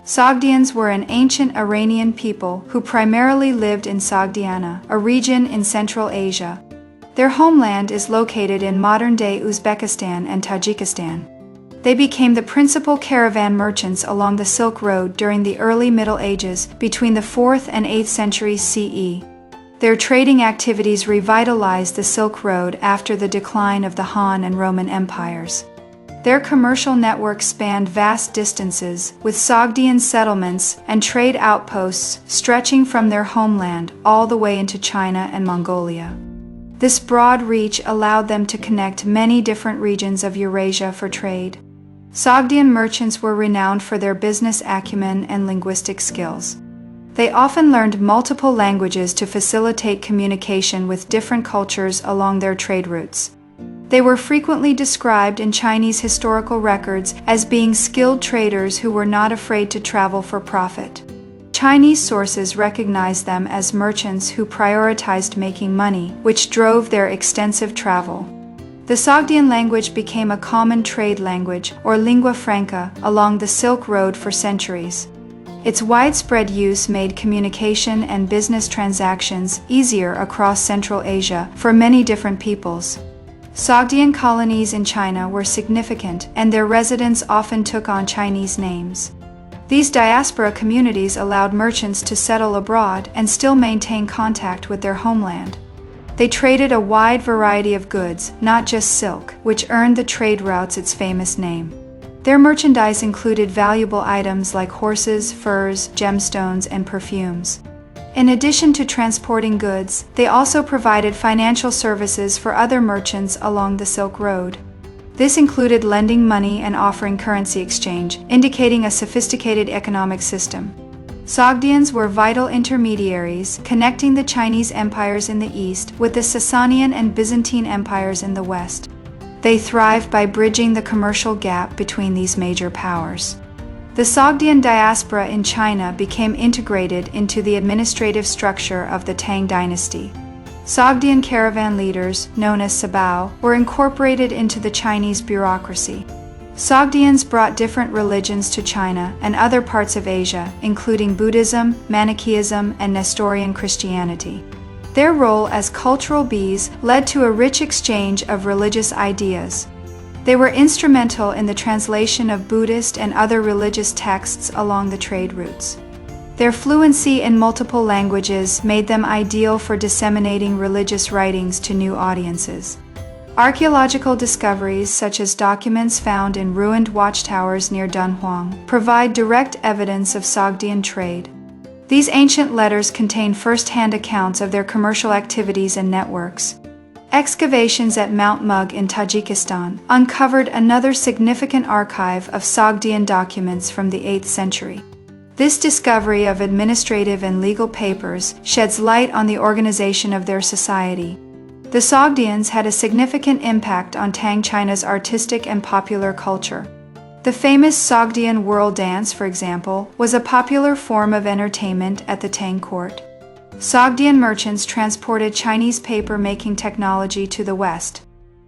Sogdians were an ancient Iranian people who primarily lived in Sogdiana, a region in Central Asia. Their homeland is located in modern-day Uzbekistan and Tajikistan. They became the principal caravan merchants along the Silk Road during the early Middle Ages between the 4th and 8th centuries CE. Their trading activities revitalized the Silk Road after the decline of the Han and Roman empires. Their commercial network spanned vast distances, with Sogdian settlements and trade outposts stretching from their homeland all the way into China and Mongolia. This broad reach allowed them to connect many different regions of Eurasia for trade. Sogdian merchants were renowned for their business acumen and linguistic skills. They often learned multiple languages to facilitate communication with different cultures along their trade routes. They were frequently described in Chinese historical records as being skilled traders who were not afraid to travel for profit. Chinese sources recognized them as merchants who prioritized making money, which drove their extensive travel. The Sogdian language became a common trade language, or lingua franca, along the Silk Road for centuries. Its widespread use made communication and business transactions easier across Central Asia for many different peoples. Sogdian colonies in China were significant, and their residents often took on Chinese names. These diaspora communities allowed merchants to settle abroad and still maintain contact with their homeland. They traded a wide variety of goods, not just silk, which earned the trade routes its famous name. Their merchandise included valuable items like horses, furs, gemstones, and perfumes. In addition to transporting goods, they also provided financial services for other merchants along the Silk Road. This included lending money and offering currency exchange, indicating a sophisticated economic system. Sogdians were vital intermediaries, connecting the Chinese empires in the east with the Sasanian and Byzantine empires in the west. They thrived by bridging the commercial gap between these major powers. The Sogdian diaspora in China became integrated into the administrative structure of the Tang dynasty. Sogdian caravan leaders, known as sabao, were incorporated into the Chinese bureaucracy. Sogdians brought different religions to China and other parts of Asia, including Buddhism, Manichaeism, and Nestorian Christianity. Their role as cultural bees led to a rich exchange of religious ideas. They were instrumental in the translation of Buddhist and other religious texts along the trade routes. Their fluency in multiple languages made them ideal for disseminating religious writings to new audiences. Archaeological discoveries, such as documents found in ruined watchtowers near Dunhuang, provide direct evidence of Sogdian trade. These ancient letters contain first-hand accounts of their commercial activities and networks. Excavations at Mount Mug in Tajikistan uncovered another significant archive of Sogdian documents from the 8th century. This discovery of administrative and legal papers sheds light on the organization of their society. The Sogdians had a significant impact on Tang China's artistic and popular culture. The famous Sogdian world dance, for example, was a popular form of entertainment at the Tang court. Sogdian merchants transported Chinese paper-making technology to the West.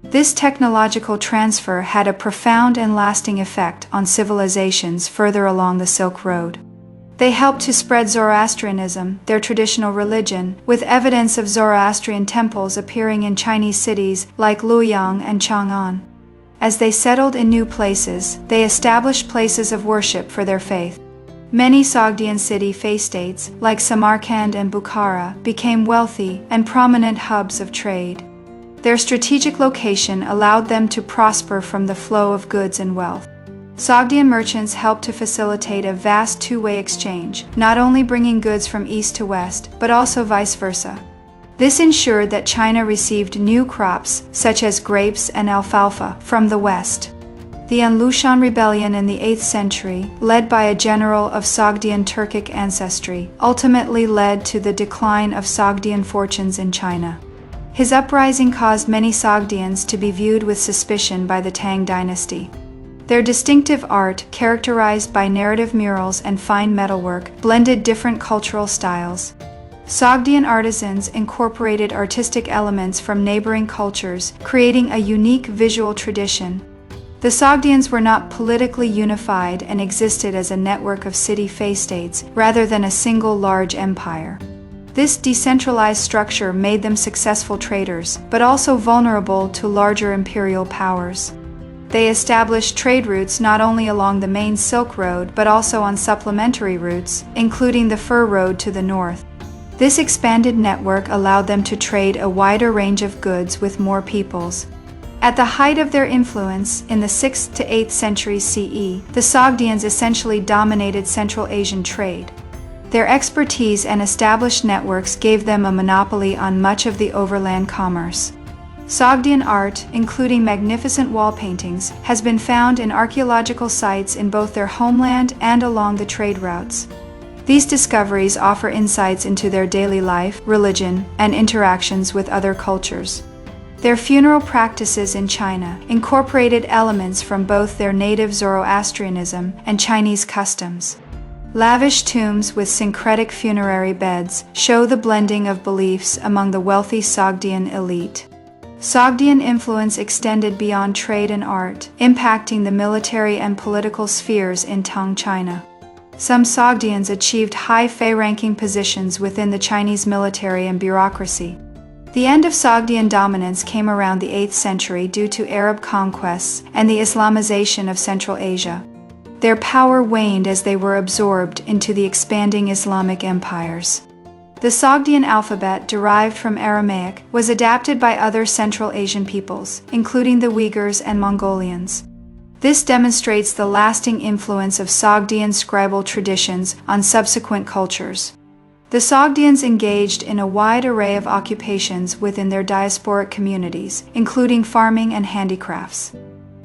This technological transfer had a profound and lasting effect on civilizations further along the Silk Road. They helped to spread Zoroastrianism, their traditional religion, with evidence of Zoroastrian temples appearing in Chinese cities like Luoyang and Chang'an. As they settled in new places, they established places of worship for their faith. Many Sogdian city-states, like Samarkand and Bukhara, became wealthy and prominent hubs of trade. Their strategic location allowed them to prosper from the flow of goods and wealth. Sogdian merchants helped to facilitate a vast two-way exchange, not only bringing goods from east to west, but also vice versa. This ensured that China received new crops, such as grapes and alfalfa, from the west. The Anlushan rebellion in the 8th century, led by a general of Sogdian Turkic ancestry, ultimately led to the decline of Sogdian fortunes in China. His uprising caused many Sogdians to be viewed with suspicion by the Tang dynasty. Their distinctive art, characterized by narrative murals and fine metalwork, blended different cultural styles. Sogdian artisans incorporated artistic elements from neighboring cultures, creating a unique visual tradition. The Sogdians were not politically unified and existed as a network of city-states rather than a single large empire. This decentralized structure made them successful traders, but also vulnerable to larger imperial powers. They established trade routes not only along the main Silk Road but also on supplementary routes, including the Fur Road to the north. This expanded network allowed them to trade a wider range of goods with more peoples. At the height of their influence, in the 6th to 8th centuries CE, the Sogdians essentially dominated Central Asian trade. Their expertise and established networks gave them a monopoly on much of the overland commerce. Sogdian art, including magnificent wall paintings, has been found in archaeological sites in both their homeland and along the trade routes. These discoveries offer insights into their daily life, religion, and interactions with other cultures. Their funeral practices in China incorporated elements from both their native Zoroastrianism and Chinese customs. Lavish tombs with syncretic funerary beds show the blending of beliefs among the wealthy Sogdian elite. Sogdian influence extended beyond trade and art, impacting the military and political spheres in Tang China. Some Sogdians achieved high-ranking positions within the Chinese military and bureaucracy. The end of Sogdian dominance came around the 8th century due to Arab conquests and the Islamization of Central Asia. Their power waned as they were absorbed into the expanding Islamic empires. The Sogdian alphabet, derived from Aramaic, was adapted by other Central Asian peoples, including the Uyghurs and Mongolians. This demonstrates the lasting influence of Sogdian scribal traditions on subsequent cultures. The Sogdians engaged in a wide array of occupations within their diasporic communities, including farming and handicrafts.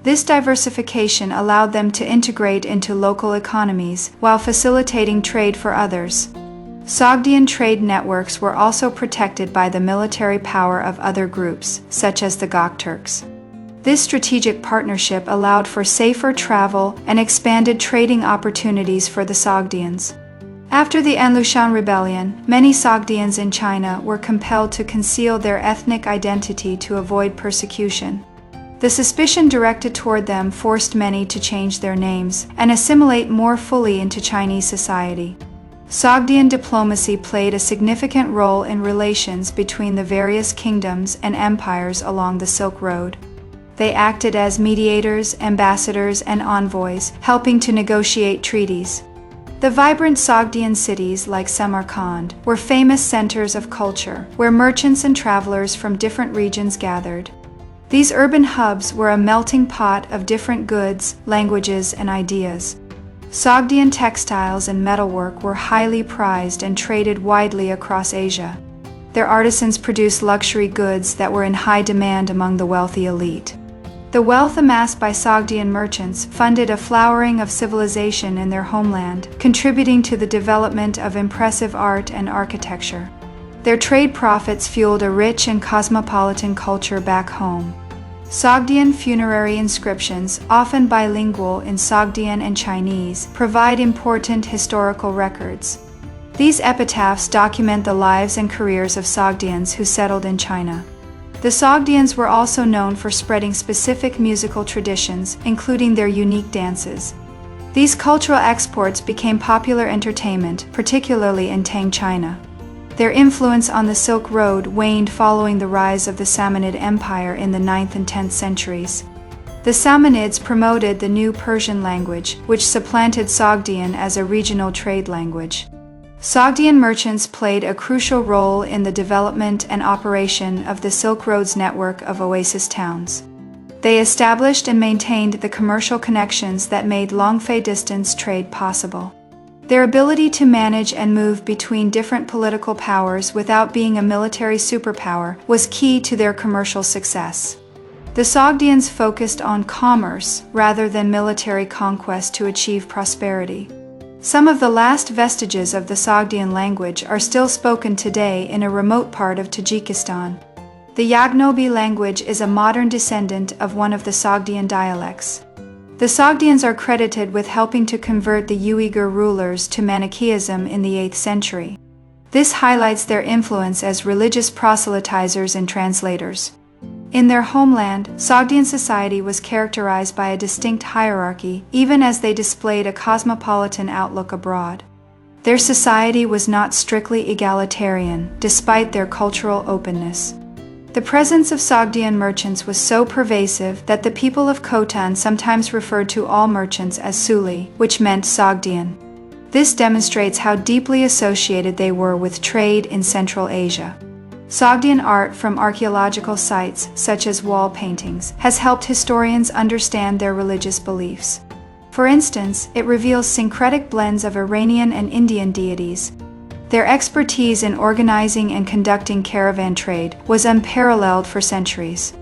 This diversification allowed them to integrate into local economies while facilitating trade for others. Sogdian trade networks were also protected by the military power of other groups, such as the Gokturks. This strategic partnership allowed for safer travel and expanded trading opportunities for the Sogdians. After the Anlushan Rebellion, many Sogdians in China were compelled to conceal their ethnic identity to avoid persecution. The suspicion directed toward them forced many to change their names and assimilate more fully into Chinese society. Sogdian diplomacy played a significant role in relations between the various kingdoms and empires along the Silk Road. They acted as mediators, ambassadors, and envoys, helping to negotiate treaties. The vibrant Sogdian cities like Samarkand were famous centers of culture, where merchants and travelers from different regions gathered. These urban hubs were a melting pot of different goods, languages, and ideas. Sogdian textiles and metalwork were highly prized and traded widely across Asia. Their artisans produced luxury goods that were in high demand among the wealthy elite. The wealth amassed by Sogdian merchants funded a flowering of civilization in their homeland, contributing to the development of impressive art and architecture. Their trade profits fueled a rich and cosmopolitan culture back home. Sogdian funerary inscriptions, often bilingual in Sogdian and Chinese, provide important historical records. These epitaphs document the lives and careers of Sogdians who settled in China. The Sogdians were also known for spreading specific musical traditions, including their unique dances. These cultural exports became popular entertainment, particularly in Tang China. Their influence on the Silk Road waned following the rise of the Samanid Empire in the 9th and 10th centuries. The Samanids promoted the new Persian language, which supplanted Sogdian as a regional trade language. Sogdian merchants played a crucial role in the development and operation of the Silk Road's network of oasis towns. They established and maintained the commercial connections that made long-distance trade possible. Their ability to manage and move between different political powers without being a military superpower was key to their commercial success. The Sogdians focused on commerce rather than military conquest to achieve prosperity. Some of the last vestiges of the Sogdian language are still spoken today in a remote part of Tajikistan. The Yagnobi language is a modern descendant of one of the Sogdian dialects. The Sogdians are credited with helping to convert the Uyghur rulers to Manichaeism in the 8th century. This highlights their influence as religious proselytizers and translators. In their homeland, Sogdian society was characterized by a distinct hierarchy, even as they displayed a cosmopolitan outlook abroad. Their society was not strictly egalitarian, despite their cultural openness. The presence of Sogdian merchants was so pervasive that the people of Khotan sometimes referred to all merchants as Suli, which meant Sogdian. This demonstrates how deeply associated they were with trade in Central Asia. Sogdian art from archaeological sites, such as wall paintings, has helped historians understand their religious beliefs. For instance, it reveals syncretic blends of Iranian and Indian deities. Their expertise in organizing and conducting caravan trade was unparalleled for centuries.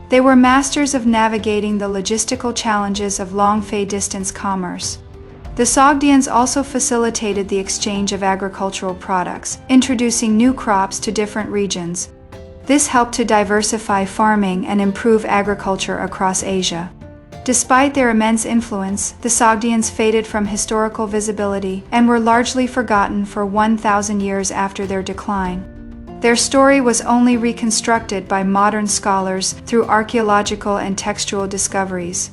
They were masters of navigating the logistical challenges of long-distance commerce. The Sogdians also facilitated the exchange of agricultural products, introducing new crops to different regions. This helped to diversify farming and improve agriculture across Asia. Despite their immense influence, the Sogdians faded from historical visibility and were largely forgotten for 1,000 years after their decline. Their story was only reconstructed by modern scholars through archaeological and textual discoveries.